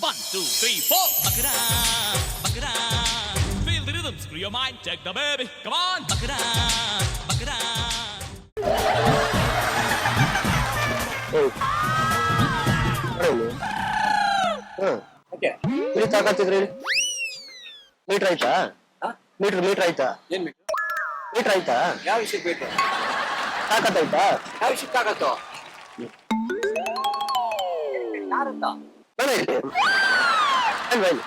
One, two, three, four. Buck it up, buck it up. Feel the rhythm, screw your mind, check the baby. Come on, buck it up, buck it up. Okay ಇಲ್ಲಿ ತಾಕತ್ತಿದ್ರಿ metre ಆಯ್ತಾ metre ಆಯ್ತಾ ಏನ್ ಬೇಕು? Metre ಆಯ್ತಾ ಯಾವ ವಿಷಯಕ್ಕೆ ಬೇಕು? ತಾಕತ್ತಾಯ್ತಾ ಯಾವ ವಿಷಯಕ್ಕೆ ಆಗತ್ತೋ? ಯಾರಂತ? ಬರ ಇಲ್ಲಿ ಬನ್ನಿ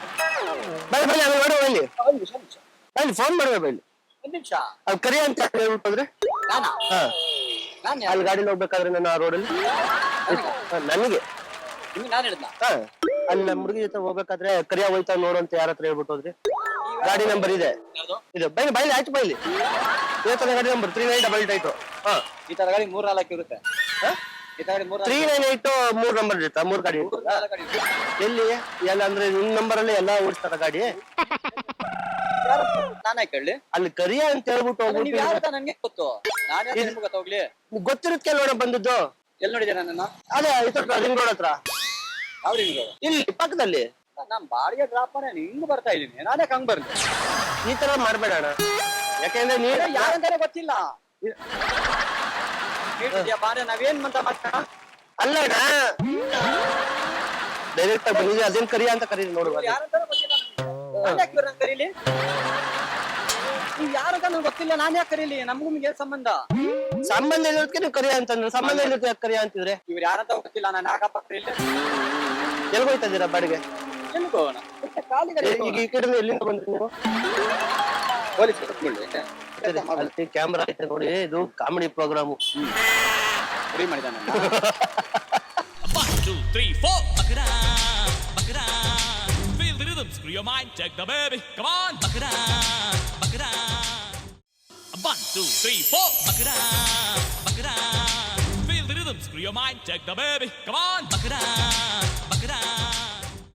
ಬನ್ನಿ ಆಮೇಲೆ ಮಾಡುವ ಇಲ್ಲಿ ಒಂದು ನಿಮಿಷ ಬನ್ನಿ ಫೋನ್ ಮಾಡುವ ಬನ್ನಿ ಒಂದು ನಿಮಿಷ. ಅದು ಕರಿ ಅಂತ ಹೇಳ್ಬಿಟ್ಟೋದ್ರೆ ನಾನಾ? ಹಾ ನಾನು ಅಲ್ಲಿ ಗಾಡಿಲಿ ಹೋಗ್ಬೇಕಾದ್ರೆ ನಾನು ಆ ರೋಡಲ್ಲಿ ನನಗೆ ನಿಮ್ಗೆ ನಾನು ಹೇಳಿದ್ನ? ಹಾ ಅಲ್ಲಿ ನಮ್ಮ ಹುಡುಗಿ ಜೊತೆ ಹೋಗ್ಬೇಕಾದ್ರೆ ಕರಿಯ ಹೋಯ್ತಾ ನೋಡು ಅಂತ ಯಾರ ಹತ್ರ ಹೇಳ್ಬಿಟ್ಟು ಹೋದ್ರಿ ಗಾಡಿ ನಂಬರ್ ಇದೆ ಯಾರ್ದು? ಇದೆ ಬೈಲಿ ಬೈಲಿ ಆಯ್ತು ಬೈಲಿ ಇವತ್ತಿನ ಗಾಡಿ ನಂಬರ್ 3988 ಹಾ ಈ ತರ ಗಾಡಿ 3-4 ಇರುತ್ತೆ. ಹಾ ಈ ತರ ಗಾಡಿ 3-4 398 ಮೂರ್ ನಂಬರ್ ಇರುತ್ತಾ ಮೂರ್ ಗಾಡಿ ಇರ್ತದಾ? ಗಾಡಿ ಎಲ್ಲಿ ಎಲ್ಲ ಅಂದ್ರೆ ನಿಮ್ ನಂಬರ್ ಅಲ್ಲಿ ಎಲ್ಲಾ ಓಡಿಸ್ತಾರ ಗಾಡಿ ನಾನೇ ಕೇಳಿ. ಅಲ್ಲಿ ಕರಿಯ ಅಂತ ಹೇಳ್ಬಿಟ್ಟು ನೀವ್ ಹೋಗ್ಬಿಟ್ಟು ಯಾರಂತ ನನ್ಗೆ ಗೊತ್ತು. ನಾನೇ ನಿಮ್ಗೆ ಗೊತ್ತಾಗ್ಲಿ. ಗೊತ್ತಿರುತ್ತೆ ನೋಡ ಬಂದದ್ದು ಎಲ್ಲಿ ನೋಡಿದ್ದೀರಾ ನನ್ನ? ಅದೇ ರಿಂಗ್ ರೋಡ್ ಹತ್ರ ಯಾವ ನಿಮ್ಗೆ? ಇಲ್ಲಿ ಪಕ್ಕದಲ್ಲಿ ನಾನ್ ಬಾಡಿಗೆ ಡ್ರಾಪ್ ಮಾಡಿ ಹಿಂಗ್ ಬರ್ತಾ ಇದೀನಿ. ನಾನೇ ಹಂಗ್ ಬರ್ಲಿ? ಈ ತರ ಮಾಡ್ಬೇಡ ಅಣ್ಣ ಯಾಕಂದ್ರೆ ನೀನು ಯಾರಂತಾನೆ ಗೊತ್ತಿಲ್ಲ. ಹೇಳ್ತಿದ್ಯಾ ಬಾರೆ ನಾವೇನ್ ಅಂತ ಮಾತಾಡ? ಅಲ್ಲ ಅಣ್ಣ ಡೈರೆಕ್ಟ್ ಆಗಿ ಬಂದಿದೆ ಅದೇನ್ ಕರಿಯ ಅಂತ ಕರೀರಿ ನೋಡುವ ಯಾರಂತಾನೆ ಗೊತ್ತಿಲ್ಲ ನನ್ಗೆ. ನಾನ್ ಯಾಕೆ ಇವ್ರನ್ನ ಕರೀಲಿ? ನೀವ್ ಯಾರಂತ ನನ್ಗೆ ಗೊತ್ತಿಲ್ಲ. ನಾನ್ ಯಾಕೆ ಕರೀಲಿ? ನಮ್ಗೂ ನಿಮ್ಗೆ ಏನ್ ಸಂಬಂಧ? ಸಂಬಂಧ ಇರೋದಕ್ಕೆ ನೀವು ಕರಿಯ ಅಂತಂದ್ರೆ ಸಂಬಂಧ ಇರೋದಕ್ಕೆ ಯಾಕೆ ಕರಿಯ ಅಂತಿದ್ರೆ ಇವ್ರು ಯಾರಂತ ಗೊತ್ತಿಲ್ಲ. ನಾನು ಯಾಕಪ್ಪ ಕರೀಲಿ? ಎಲ್ಗೋಯ್ತಾ ಇದ್ದೀರಾ ಬಾಡಿಗೆ ಎಲ್ಲಿಗೆ ಹೋಗೋಣ? ಈಗ ಈ ಕಡೆ ಎಲ್ಲಿಂದ ಬಂದ್ರಿ ನೀವು ಪೊಲೀಸ್ ಕಟ್ಕೊಳ್ಳಿ. ಅಲ್ಲಿ ಕ್ಯಾಮ್ರಾ ಐತೆ ನೋಡಿ ಇದು ಕಾಮಿಡಿ ಪ್ರೋಗ್ರಾಮು ಫ್ರೀ ಮಾಡಿದ ನನ್ನ. 1, 2, 3, 4. Buck it up, buck it up. Feel the rhythm, screw your mind, check the baby. Come on, buck it up, buck it up. 1, 2, 3, 4. Buck it up, buck it up. Feel the rhythm, screw your mind, check the baby. Come on, buck it up, buck it up.